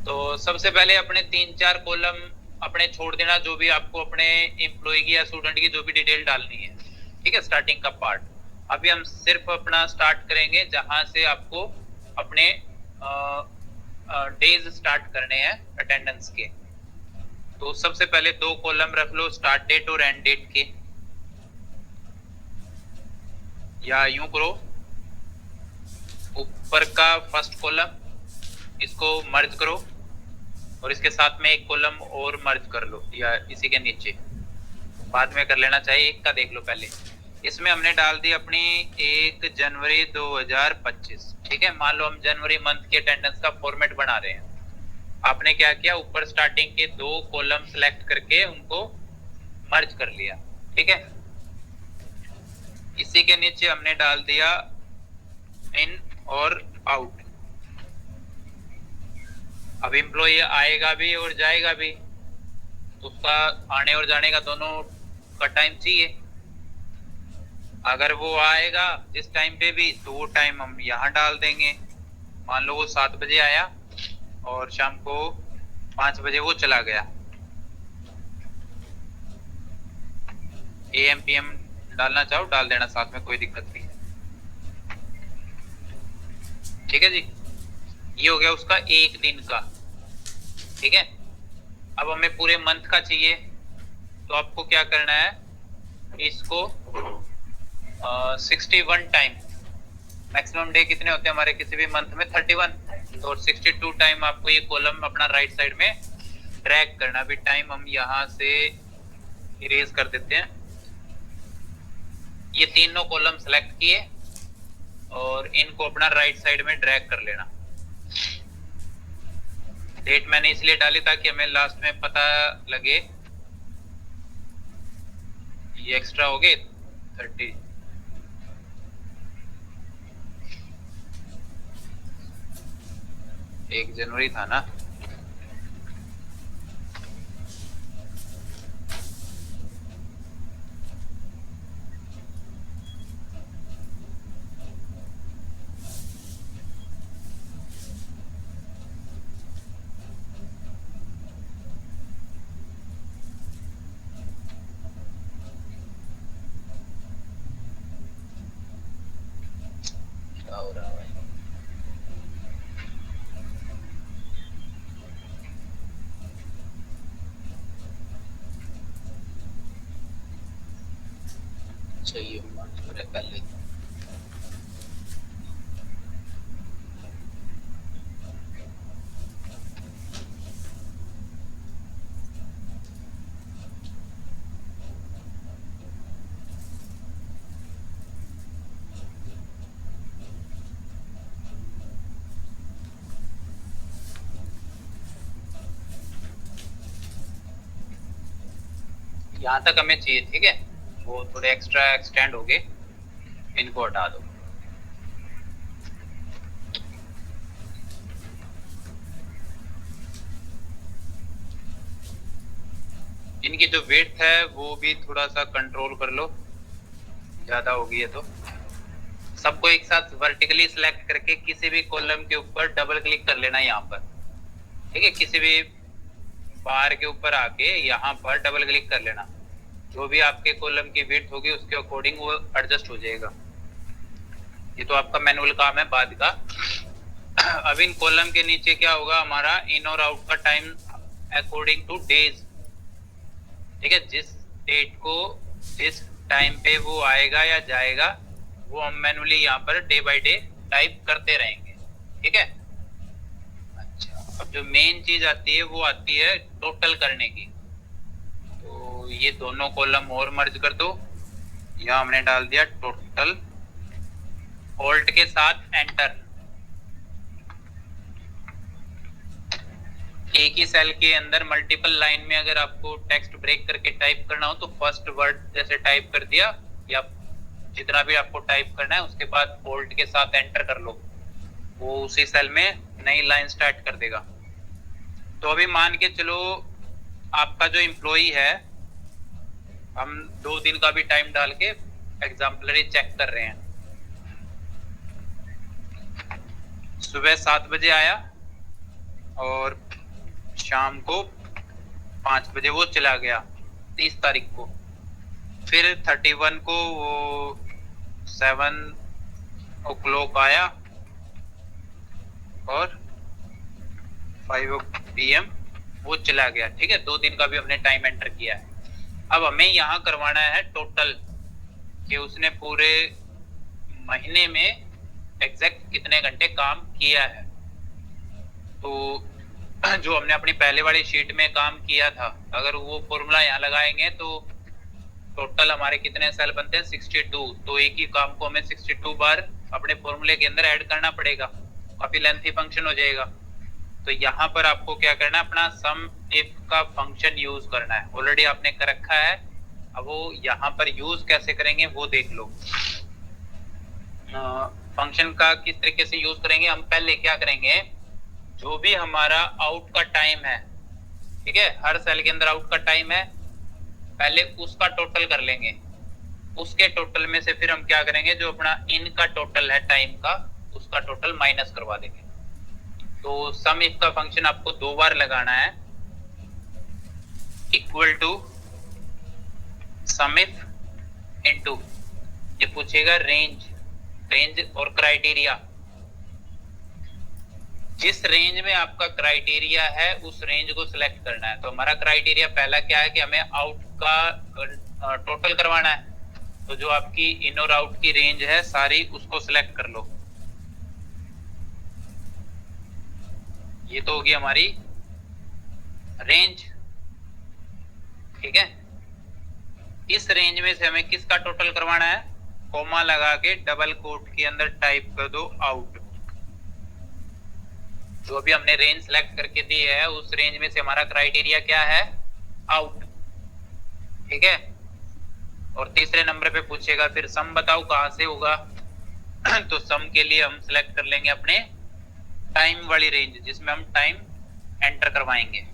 तो सबसे पहले अपने 3-4 कॉलम अपने छोड़ देना, जो भी आपको अपने एम्प्लॉय की या स्टूडेंट की जो भी डिटेल डालनी है, ठीक है, स्टार्टिंग का पार्ट। अभी हम सिर्फ अपना स्टार्ट करेंगे जहां से आपको अपने डेज स्टार्ट करने हैं अटेंडेंस के। तो सबसे पहले 2 कॉलम रख लो स्टार्ट डेट और एंड डेट के, या यूं करो, ऊपर का फर्स्ट कॉलम इसको मर्ज करो और इसके साथ में एक कॉलम और मर्ज कर लो, या इसी के नीचे, बाद में कर लेना चाहिए, एक का देख लो पहले। इसमें हमने डाल दी अपनी 1 जनवरी 2025, ठीक है। मान लो हम जनवरी मंथ के अटेंडेंस का फॉर्मेट बना रहे हैं। आपने क्या किया, ऊपर स्टार्टिंग के 2 कॉलम सेलेक्ट करके उनको मर्ज कर लिया, ठीक है। इसी के नीचे हमने डाल दिया इन और आउट। अब एम्प्लॉय आएगा भी और जाएगा भी, तो उसका आने और जाने का दोनों का टाइम चाहिए। अगर वो आएगा जिस टाइम पे भी, तो वो टाइम हम यहाँ डाल देंगे। मान लो वो 7 बजे आया और शाम को 5 बजे वो चला गया, AM PM डालना चाहो डाल देना साथ में, कोई दिक्कत नहीं है, ठीक है जी। ये हो गया उसका एक दिन का, ठीक है। अब हमें पूरे मंथ का चाहिए, तो आपको क्या करना है, इसको 61 टाइम, मैक्सिमम डे कितने होते हैं हमारे किसी भी मंथ में, 31, तो 62 टाइम आपको ये कॉलम अपना राइट साइड में ड्रैग करना। भी टाइम हम यहाँ से इरेज कर देते हैं। ये तीनों कॉलम सेलेक्ट किए और इनको अपना राइट साइड में ड्रैग कर लेना। डेट मैंने इसलिए डाली ताकि हमें लास्ट में पता लगे। ये एक्स्ट्रा हो गए 30, एक जनवरी था ना, चाहिए पहले। यहाँ तक हमें चाहिए, ठीक है। वो थोड़े एक्स्ट्रा एक्सटेंड हो गए, इनको हटा दो। इनकी जो वेट है वो भी थोड़ा सा कंट्रोल कर लो, ज्यादा होगी है तो। सबको एक साथ वर्टिकली सिलेक्ट करके किसी भी कॉलम के ऊपर डबल क्लिक कर लेना यहाँ पर, ठीक है। किसी भी बार के ऊपर आके यहाँ पर डबल क्लिक कर लेना। जो भी आपके कॉलम की विड्थ होगी उसके अकॉर्डिंग वो एडजस्ट हो जाएगा। ये तो आपका मैनुअल काम है बाद का। अब इन कॉलम के नीचे क्या होगा, हमारा इन और आउट का टाइम अकॉर्डिंग टू डेज, ठीक है। जिस डेट को जिस टाइम पे वो आएगा या जाएगा वो हम मैनुअली यहाँ per day by day type करते रहेंगे, ठीक है। अच्छा, अब जो मेन चीज आती है वो आती है टोटल करने की। तो ये दोनों कॉलम और मर्ज कर दो, यहाँ हमने डाल दिया टोटल ऑल्ट के साथ एंटर। एक ही सेल के अंदर मल्टीपल लाइन में अगर आपको टेक्स्ट ब्रेक करके टाइप करना हो तो फर्स्ट वर्ड जैसे टाइप कर दिया या जितना भी आपको टाइप करना है उसके बाद ऑल्ट के साथ एंटर कर लो, वो उसी सेल में नई लाइन स्टार्ट कर देगा। तो अभी मान के चलो आपका जो एम्प्लॉई है, हम 2 दिन का भी टाइम डाल के एग्जाम्पलरी चेक कर रहे हैं। सुबह 7 बजे आया और शाम को 5 बजे वो चला गया 30 तारीख को। फिर 31 को वो 7 o'clock आया और 5 PM वो चला गया। ठीक है, 2 दिन का भी हमने टाइम एंटर किया है। अब हमें यहाँ करवाना है टोटल कि उसने पूरे महीने में एग्जैक्ट कितने घंटे काम किया है। तो जो हमने अपनी पहले वाली शीट में काम किया था, अगर वो फॉर्मूला यहाँ लगाएंगे तो टोटल हमारे कितने सेल बनते हैं 62। तो एक ही काम को हमें 62 बार अपने फॉर्मूले के अंदर ऐड करना पड़ेगा, काफी लेंथी फंक्शन हो जाएगा। तो यहाँ पर आपको क्या करना है, अपना सम इफ का फंक्शन यूज करना है। ऑलरेडी आपने कर रखा है, अब वो यहाँ पर यूज कैसे करेंगे वो देख लो। फंक्शन का किस तरीके से यूज करेंगे, हम पहले क्या करेंगे, जो भी हमारा आउट का टाइम है, ठीक है, हर सेल के अंदर आउट का टाइम है, पहले उसका टोटल कर लेंगे। उसके टोटल में से फिर हम क्या करेंगे, जो अपना इन का टोटल है टाइम का, उसका टोटल माइनस करवा देंगे। तो सम इफ का फंक्शन आपको 2 बार लगाना है, equal to sum if into, ये पूछेगा रेंज और क्राइटेरिया। जिस रेंज में आपका क्राइटेरिया है उस रेंज को सिलेक्ट करना है। तो हमारा क्राइटेरिया पहला क्या है कि हमें आउट का टोटल करवाना है। तो जो आपकी इन और आउट की रेंज है सारी, उसको सिलेक्ट कर लो। ये तो होगी हमारी रेंज, ठीक है। इस रेंज में से हमें किसका टोटल करवाना है, कोमा लगा के डबल कोट के अंदर टाइप कर दो आउट। जो भी हमने रेंज सेलेक्ट करके दी है उस रेंज में से हमारा क्राइटेरिया क्या है, आउट, ठीक है। और तीसरे नंबर पे पूछेगा फिर सम बताओ कहां से होगा। तो सम के लिए हम सिलेक्ट कर लेंगे अपने टाइम वाली रेंज, जिसमें हम टाइम एंटर करवाएंगे।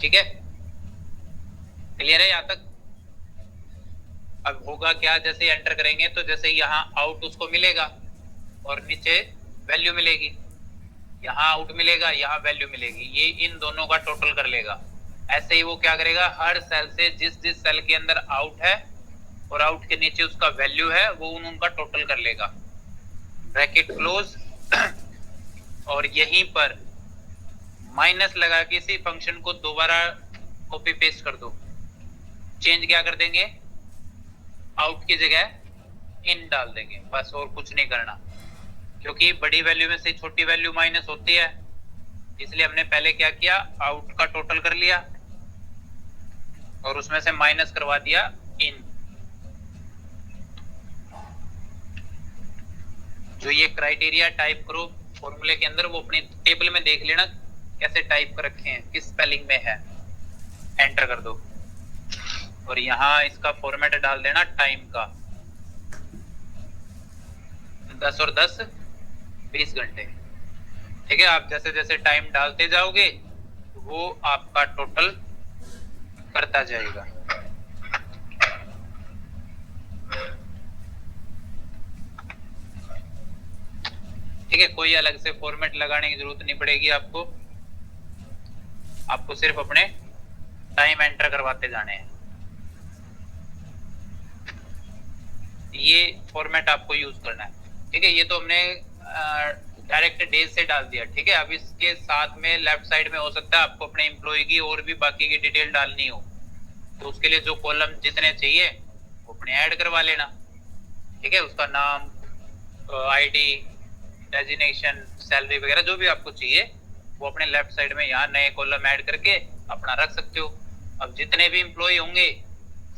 ठीक है, क्लियर है यहां तक। अब होगा क्या, जैसे एंटर करेंगे तो जैसे यहाँ आउट उसको मिलेगा और नीचे वैल्यू मिलेगी, यहाँ आउट मिलेगा, यहाँ वैल्यू मिलेगी, ये इन दोनों का टोटल कर लेगा। ऐसे ही वो क्या करेगा, हर सेल से जिस सेल के अंदर आउट है और आउट के नीचे उसका वैल्यू है, वो उनका टोटल कर लेगा। Bracket close. और यहीं पर माइनस लगा के इसी फंक्शन को दोबारा कॉपी पेस्ट कर दो। चेंज क्या कर देंगे, आउट की जगह इन डाल देंगे, बस और कुछ नहीं करना। क्योंकि बड़ी वैल्यू में से छोटी वैल्यू माइनस होती है, इसलिए हमने पहले क्या किया, आउट का टोटल कर लिया और उसमें से माइनस करवा दिया इन। जो ये क्राइटेरिया टाइप करो फॉर्मूले के अंदर, वो अपनी टेबल में देख लेना कैसे टाइप कर रखे हैं, किस स्पेलिंग में है, एंटर कर दो। और यहाँ इसका फॉर्मेट डाल देना टाइम का, 10 और 10 20 घंटे, ठीक है। आप जैसे जैसे टाइम डालते जाओगे वो आपका टोटल करता जाएगा। ठीक है, कोई अलग से फॉर्मेट लगाने की जरूरत नहीं पड़ेगी आपको सिर्फ अपने टाइम एंटर करवाते जाने हैं। ये फॉर्मेट आपको यूज करना है, ठीक है। ये तो हमने डायरेक्ट डेज से डाल दिया, ठीक है। अब इसके साथ में लेफ्ट साइड में हो सकता है आपको अपने एम्प्लॉय की और भी बाकी की डिटेल डालनी हो, तो उसके लिए जो कॉलम जितने चाहिए वो अपने ऐड करवा लेना। ठीक है, उसका नाम, आईडी, डेजिग्नेशन, सैलरी वगैरह जो भी आपको चाहिए वो अपने लेफ्ट साइड में यहाँ नए कॉलम ऐड करके अपना रख सकते हो। अब जितने भी एम्प्लॉय होंगे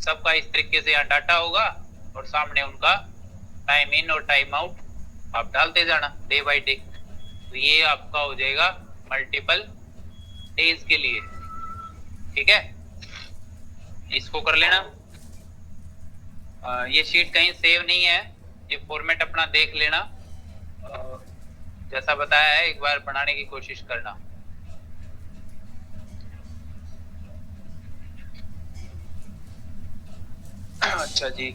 सबका इस तरीके से यहाँ डाटा होगा और सामने उनका टाइम इन और टाइम आउट आप डालते जाना डे बाय डे। तो ये आपका हो जाएगा मल्टीपल डेज के लिए। ठीक है, इसको कर लेना। ये शीट कहीं सेव नहीं है, ये फॉर्मेट अपना देख लेना। जैसा बताया है एक बार बनाने की कोशिश करना। अच्छा जी,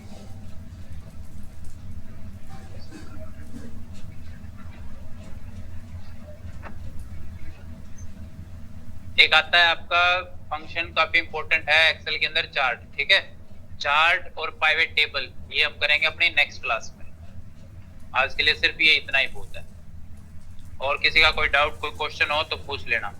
एक आता है आपका फंक्शन, काफी इंपॉर्टेंट है एक्सेल के अंदर, चार्ट। ठीक है, चार्ट और पाइवेट टेबल ये हम करेंगे अपनी नेक्स्ट क्लास में। आज के लिए सिर्फ ये इतना ही बहुत है। और किसी का कोई डाउट, कोई क्वेश्चन हो तो पूछ लेना।